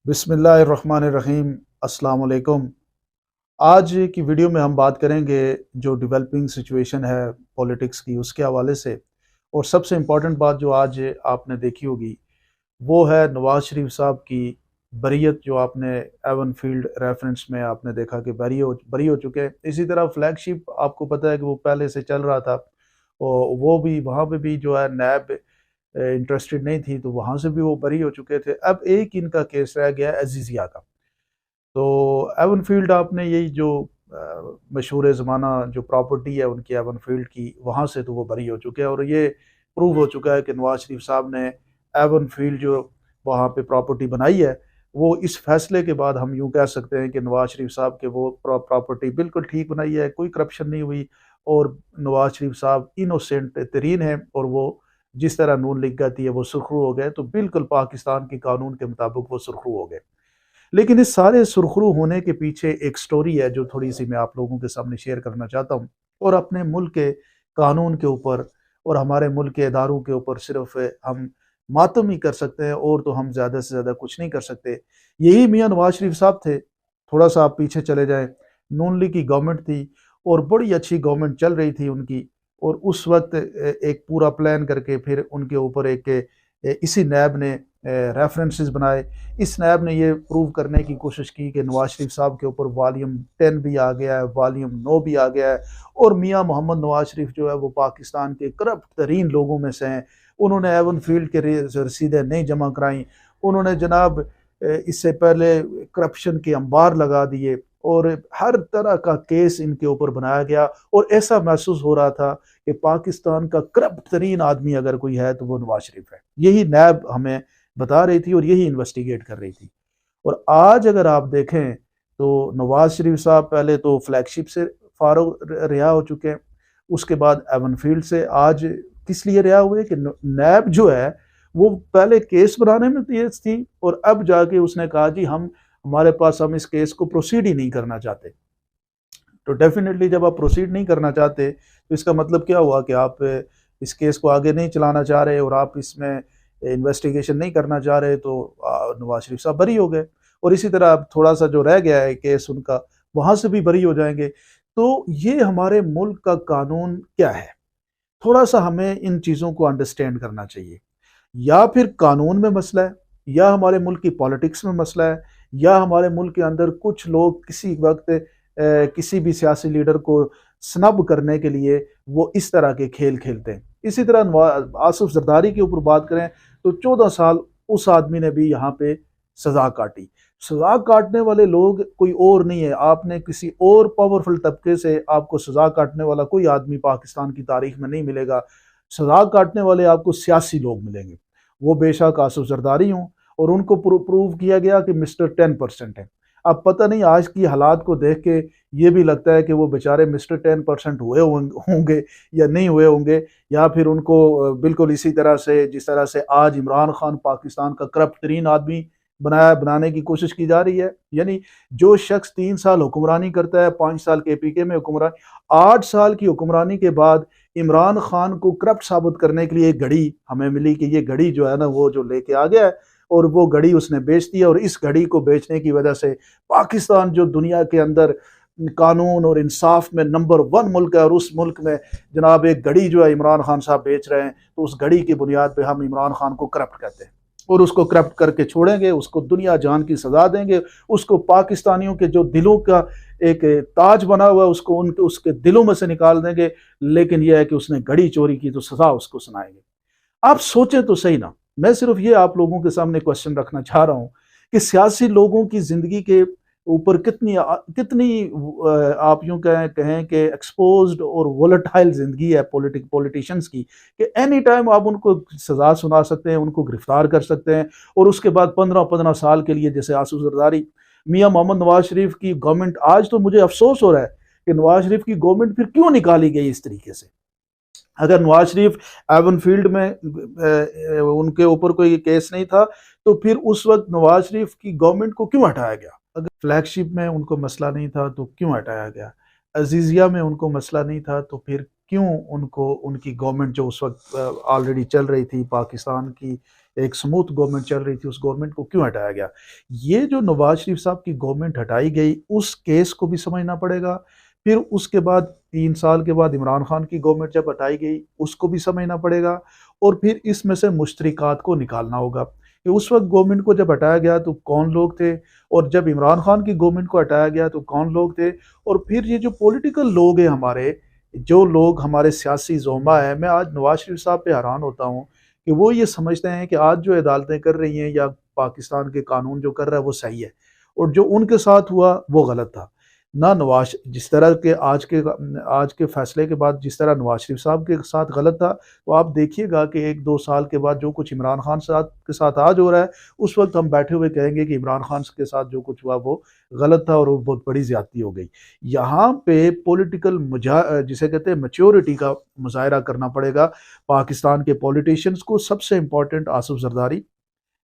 बिस्मिल्लाहिर्रहमानिर्रहीम। अस्सलाम वालेकुम। आज की वीडियो में हम बात करेंगे जो डेवलपिंग सिचुएशन है पॉलिटिक्स की उसके हवाले से। और सबसे इम्पॉर्टेंट बात जो आज आपने देखी होगी वो है नवाज शरीफ साहब की बरीयत, जो आपने एवन फील्ड रेफरेंस में आपने देखा कि बरी हो चुके हैं। इसी तरह फ्लैगशिप आपको पता है कि वो पहले से चल रहा था और वो भी वहाँ पे भी जो है नैब इंटरेस्टेड नहीं थी, तो वहाँ से भी वो बरी हो चुके थे। अब एक इनका केस रह गया है अजीजिया का। तो एवन फील्ड आपने यही जो मशहूर ज़माना जो प्रॉपर्टी है उनकी एवन फील्ड की, वहाँ से तो वो बरी हो चुके हैं। और ये प्रूव हो चुका है कि नवाज शरीफ साहब ने एवन फील्ड जो वहाँ पे प्रॉपर्टी बनाई है, वो इस फैसले के बाद हम यूँ कह सकते हैं कि नवाज शरीफ साहब के वो प्रॉपर्टी बिल्कुल ठीक बनाई है, कोई करप्शन नहीं हुई। और नवाज शरीफ साहब इनोसेंट तरीन है और वो जिस तरह नून लीग कहती है वो सुरखरू हो गए, तो बिल्कुल पाकिस्तान के कानून के मुताबिक वो सुरखरू हो गए। लेकिन इस सारे सुरखरू होने के पीछे एक स्टोरी है जो थोड़ी सी मैं आप लोगों के सामने शेयर करना चाहता हूँ। और अपने मुल्क के कानून के ऊपर और हमारे मुल्क के इदारों के ऊपर सिर्फ हम मातम ही कर सकते हैं, और तो हम ज़्यादा से ज़्यादा कुछ नहीं कर सकते। यही मियाँ नवाज शरीफ साहब थे। थोड़ा सा आप पीछे चले जाएं, नून लीग की गवर्नमेंट थी और बड़ी अच्छी गवर्नमेंट चल रही थी उनकी। और उस वक्त एक पूरा प्लान करके फिर उनके ऊपर एक इसी नैब ने रेफरेंसेस बनाए। इस नैब ने ये प्रूव करने की कोशिश की कि नवाज शरीफ साहब के ऊपर वॉल्यूम 10 भी आ गया है, वॉल्यूम 9 भी आ गया है। और मियाँ मोहम्मद नवाज शरीफ जो है वो पाकिस्तान के करप्ट तरीन लोगों में से हैं। उन्होंने एवन फील्ड के रसीदें नहीं जमा कराई। उन्होंने जनाब इससे पहले करप्शन के अंबार लगा दिए और हर तरह का केस इनके ऊपर बनाया गया। और ऐसा महसूस हो रहा था कि पाकिस्तान का करप्ट तरीन आदमी अगर कोई है तो वो नवाज शरीफ है। यही नैब हमें बता रही थी और यही इन्वेस्टिगेट कर रही थी। और आज अगर आप देखें तो नवाज शरीफ साहब पहले तो फ्लैगशिप से फारूक रिहा हो चुके हैं, उसके बाद एवन फील्ड से। आज किस लिए रिहा हुए कि नैब जो है वो पहले केस बनाने में तेज थी और अब जाके उसने कहा जी हमारे पास हम इस केस को प्रोसीड ही नहीं करना चाहते। तो डेफिनेटली जब आप प्रोसीड नहीं करना चाहते तो इसका मतलब क्या हुआ कि आप इस केस को आगे नहीं चलाना चाह रहे और आप इसमें इन्वेस्टिगेशन नहीं करना चाह रहे, तो नवाज शरीफ साहब बरी हो गए। और इसी तरह अब थोड़ा सा जो रह गया है केस उनका, वहां से भी बरी हो जाएंगे। तो ये हमारे मुल्क का कानून क्या है, थोड़ा सा हमें इन चीज़ों को अंडरस्टैंड करना चाहिए। या फिर कानून में मसला है, या हमारे मुल्क की पॉलिटिक्स में मसला है, या हमारे मुल्क के अंदर कुछ लोग किसी वक्त किसी भी सियासी लीडर को स्नब करने के लिए वो इस तरह के खेल खेलते हैं। इसी तरह आसिफ जरदारी के ऊपर बात करें तो 14 साल उस आदमी ने भी यहाँ पे सजा काटी। सजा काटने वाले लोग कोई और नहीं है, आपने किसी और पावरफुल तबके से आपको सजा काटने वाला कोई आदमी पाकिस्तान की तारीख में नहीं मिलेगा। सजा काटने वाले आपको सियासी लोग मिलेंगे, वो बेशक आसिफ जरदारी हों और उनको प्रूव किया गया कि मिस्टर 10% है। अब पता नहीं आज की हालात को देख के ये भी लगता है कि वो बेचारे मिस्टर 10% हुए होंगे या नहीं हुए होंगे, या फिर उनको बिल्कुल इसी तरह से जिस तरह से आज इमरान खान पाकिस्तान का करप्ट तरीन आदमी बनाने की कोशिश की जा रही है। यानी जो शख्स 3 साल हुक्मरानी करता है, 5 साल KPK में हुक्मरानी, 8 साल की हुक्मरानी के बाद इमरान खान को करप्ट साबित करने के लिए एक घड़ी हमें मिली कि ये घड़ी जो है ना वो जो लेके आ गया है, और वो घड़ी उसने बेच दी। और इस घड़ी को बेचने की वजह से पाकिस्तान जो दुनिया के अंदर कानून और इंसाफ में नंबर 1 मुल्क है, और उस मुल्क में जनाब एक घड़ी जो है इमरान खान साहब बेच रहे हैं, तो उस घड़ी की बुनियाद पे हम इमरान खान को करप्ट कहते हैं और उसको करप्ट करके छोड़ेंगे, उसको दुनिया जान की सजा देंगे। उसको पाकिस्तानियों के जो दिलों का एक ताज बना हुआ है उसको उनके उसके दिलों में से निकाल देंगे। लेकिन यह है कि उसने घड़ी चोरी की तो सजा उसको सुनाएंगे। आप सोचें तो सही ना। मैं सिर्फ ये आप लोगों के सामने क्वेश्चन रखना चाह रहा हूँ कि सियासी लोगों की जिंदगी के ऊपर कितनी कितनी आप यूं कहें कि एक्सपोज्ड और वोलेटाइल जिंदगी है पॉलिटिशियंस की, कि एनी टाइम आप उनको सजा सुना सकते हैं, उनको गिरफ्तार कर सकते हैं। और उसके बाद 15-15 साल के लिए, जैसे आसिफ जरदारी, मियाँ मोहम्मद नवाज शरीफ की गवर्नमेंट, आज तो मुझे अफसोस हो रहा है कि नवाज शरीफ की गवर्नमेंट फिर क्यों निकाली गई इस तरीके से। अगर नवाज शरीफ एवन फील्ड में उनके ऊपर कोई केस नहीं था तो फिर उस वक्त नवाज शरीफ की गवर्नमेंट को क्यों हटाया गया। अगर फ्लैगशिप में उनको मसला नहीं था तो क्यों हटाया गया। अजीजिया में उनको मसला नहीं था तो फिर क्यों उनको उनकी गवर्नमेंट जो उस वक्त ऑलरेडी चल रही थी पाकिस्तान की एक स्मूथ गवर्नमेंट चल रही थी, उस गवर्नमेंट को क्यों हटाया गया। ये जो नवाज शरीफ साहब की गवर्नमेंट हटाई गई, उस केस को भी समझना पड़ेगा। फिर उसके बाद 3 साल के बाद इमरान खान की गवर्नमेंट जब हटाई गई, उसको भी समझना पड़ेगा। और फिर इसमें से मुश्तरिकात को निकालना होगा कि उस वक्त गवर्नमेंट को जब हटाया गया तो कौन लोग थे, और जब इमरान खान की गवर्नमेंट को हटाया गया तो कौन लोग थे। और फिर ये जो पॉलिटिकल लोग हैं हमारे, जो लोग हमारे सियासी जोमा है, मैं आज नवाज शरीफ साहब पे हैरान होता हूँ कि वो ये समझते हैं कि आज जो अदालतें कर रही हैं या पाकिस्तान के कानून जो कर रहा है वो सही है, और जो उनके साथ हुआ वो गलत था। ना नवाज, जिस तरह के आज के फैसले के बाद जिस तरह नवाज शरीफ साहब के साथ गलत था, तो आप देखिएगा कि 1-2 साल के बाद जो कुछ इमरान खान के साथ आज हो रहा है, उस वक्त हम बैठे हुए कहेंगे कि इमरान खान के साथ जो कुछ हुआ वो गलत था और वो बहुत बड़ी ज्यादती हो गई। यहाँ पे पॉलिटिकल जिसे कहते हैं मैच्योरिटी का मुजाहरा करना पड़ेगा पाकिस्तान के पॉलिटिशियंस को। सबसे इम्पोर्टेंट आसिफ जरदारी,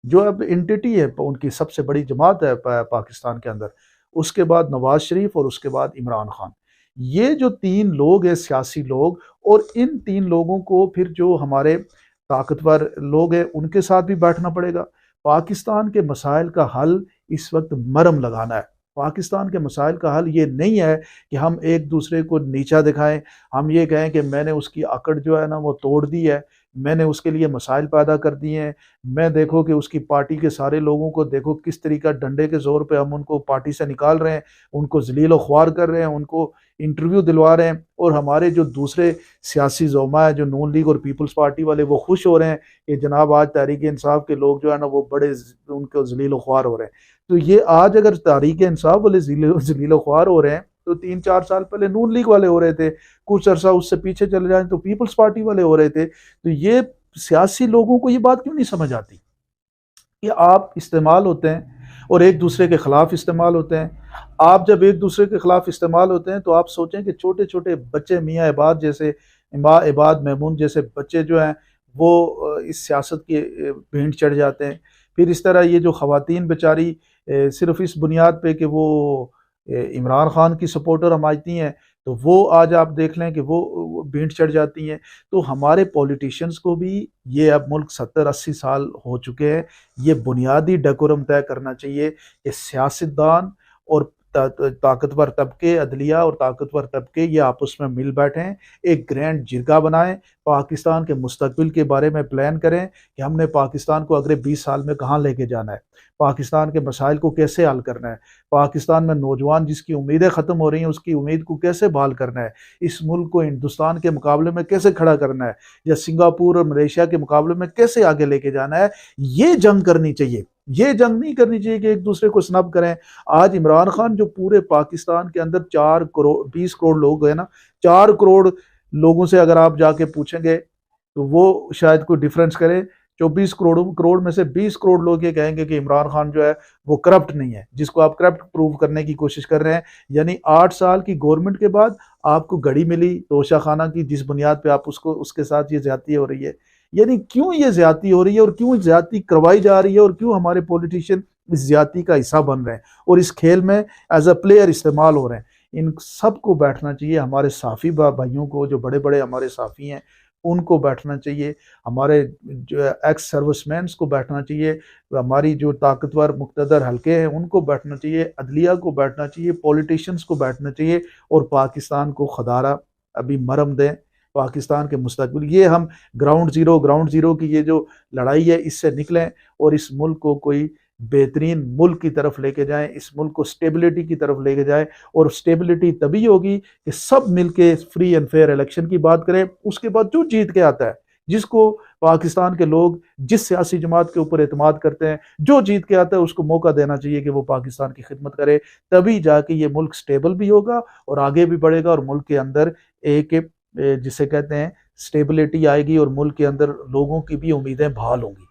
जो अब एंटिटी है, उनकी सबसे बड़ी जमात है पाकिस्तान के अंदर, उसके बाद नवाज शरीफ और उसके बाद इमरान खान। ये जो 3 लोग हैं सियासी लोग, और इन 3 लोगों को फिर जो हमारे ताकतवर लोग हैं उनके साथ भी बैठना पड़ेगा। पाकिस्तान के मसाइल का हल इस वक्त मरहम लगाना है। पाकिस्तान के मसाइल का हल ये नहीं है कि हम एक दूसरे को नीचा दिखाएं, हम ये कहें कि मैंने उसकी अकड़ जो है ना वो तोड़ दी है, मैंने उसके लिए मसाइल पैदा कर दिए हैं। मैं देखो कि उसकी पार्टी के सारे लोगों को देखो किस तरीका डंडे के जोर पे हम उनको पार्टी से निकाल रहे हैं, उनको जलील ख्वार कर रहे हैं, उनको इंटरव्यू दिलवा रहे हैं। और हमारे जो दूसरे सियासी जोमा है, जो नून लीग और पीपल्स पार्टी वाले, वो खुश हो रहे हैं कि जनाब आज तहरीक इंसाफ के लोग जो है ना वो बड़े उनको जलील ख्वार हो रहे हैं। तो ये आज अगर तहरीक इंसाफ वाले जलील ख्वार हो रहे हैं, तो 3-4 साल पहले नून लीग वाले हो रहे थे, कुछ अरसा उससे पीछे चले जाए तो पीपल्स पार्टी वाले हो रहे थे। तो ये सियासी लोगों को ये बात क्यों नहीं समझ आती कि आप इस्तेमाल होते हैं और एक दूसरे के खिलाफ इस्तेमाल होते हैं। आप जब एक दूसरे के खिलाफ इस्तेमाल होते हैं तो आप सोचें कि छोटे छोटे बच्चे, मियाँ इबाद जैसे, इबाद महमूद जैसे बच्चे जो हैं वो इस सियासत के भेंट चढ़ जाते हैं। फिर इस तरह ये जो ख़वातीन बेचारी सिर्फ इस बुनियाद पे कि वो इमरान खान की सपोर्टर हमायती हैं, तो वो आज आप देख लें कि वो भेंट चढ़ जाती हैं। तो हमारे पॉलिटिशियंस को भी, ये अब मुल्क 70-80 साल हो चुके हैं, ये बुनियादी डेकोरम तय करना चाहिए कि सियासतदान और ताकतवर तबके, अदलिया और ताकतवर तबके, ये आपस में मिल बैठें, एक ग्रैंड जिरगा बनाएं, पाकिस्तान के मुस्तकबिल के बारे में प्लान करें कि हमने पाकिस्तान को अगले 20 साल में कहाँ लेके जाना है, पाकिस्तान के मसाइल को कैसे हल करना है, पाकिस्तान में नौजवान जिसकी उम्मीदें ख़त्म हो रही हैं उसकी उम्मीद को कैसे बहाल करना है, इस मुल्क को हिंदुस्तान के मुकाबले में कैसे खड़ा करना है, या सिंगापुर और मलेशिया के मुकाबले में कैसे आगे लेके जाना है। ये जंग करनी चाहिए। ये जंग नहीं करनी चाहिए कि एक दूसरे को स्नब करें। आज इमरान खान जो पूरे पाकिस्तान के अंदर 4 करोड़ 20 करोड़ लोग हैं ना, 4 करोड़ लोगों से अगर आप जाके पूछेंगे तो वो शायद कोई डिफरेंस करे। 24 करोड़ में से 20 करोड़ लोग ये कहेंगे कि इमरान खान जो है वो करप्ट नहीं है, जिसको आप करप्ट प्रूव करने की कोशिश कर रहे हैं। यानी 8 साल की गवर्नमेंट के बाद आपको घड़ी मिली तोशा खाना की, जिस बुनियाद पे आप उसके साथ ये ज्यादती हो रही है। यानी क्यों ये ज्यादती हो रही है और क्यों ज्यादती करवाई जा रही है और क्यों हमारे पॉलिटिशियन इस ज्यादती का हिस्सा बन रहे हैं और इस खेल में एज अ प्लेयर इस्तेमाल हो रहे हैं। इन सबको बैठना चाहिए, हमारे साफ़ी भाइयों को, जो बड़े बड़े हमारे साफ़ी हैं उनको बैठना चाहिए, हमारे जो एक्स सर्विसमैन को बैठना चाहिए, हमारी जो ताकतवर मुक़्तदर हल्के हैं उनको बैठना चाहिए, अदलिया को बैठना चाहिए, पॉलिटिशियंस को बैठना चाहिए, और पाकिस्तान को खदारा अभी मरहम दें, पाकिस्तान के मुस्तकबिल। ये हम ग्राउंड ज़ीरो की ये जो लड़ाई है इससे निकलें और इस मुल्क को कोई बेहतरीन मुल्क की तरफ लेके जाएं, इस मुल्क को स्टेबिलिटी की तरफ लेके जाएं। और स्टेबिलिटी तभी होगी कि सब मिलके फ्री एंड फेयर इलेक्शन की बात करें। उसके बाद जो जीत के आता है, जिसको पाकिस्तान के लोग जिस सियासी जमात के ऊपर एतमाद करते हैं, जो जीत के आता है उसको मौका देना चाहिए कि वो पाकिस्तान की खिदमत करे। तभी जाके ये मुल्क स्टेबल भी होगा और आगे भी बढ़ेगा, और मुल्क के अंदर एक जिसे कहते हैं स्टेबिलिटी आएगी और मुल्क के अंदर लोगों की भी उम्मीदें बहाल होंगी।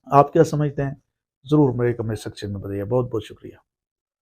आप क्या समझते हैं? ज़रूर मेरे कमेंट सेक्शन में बताइए। बहुत बहुत शुक्रिया।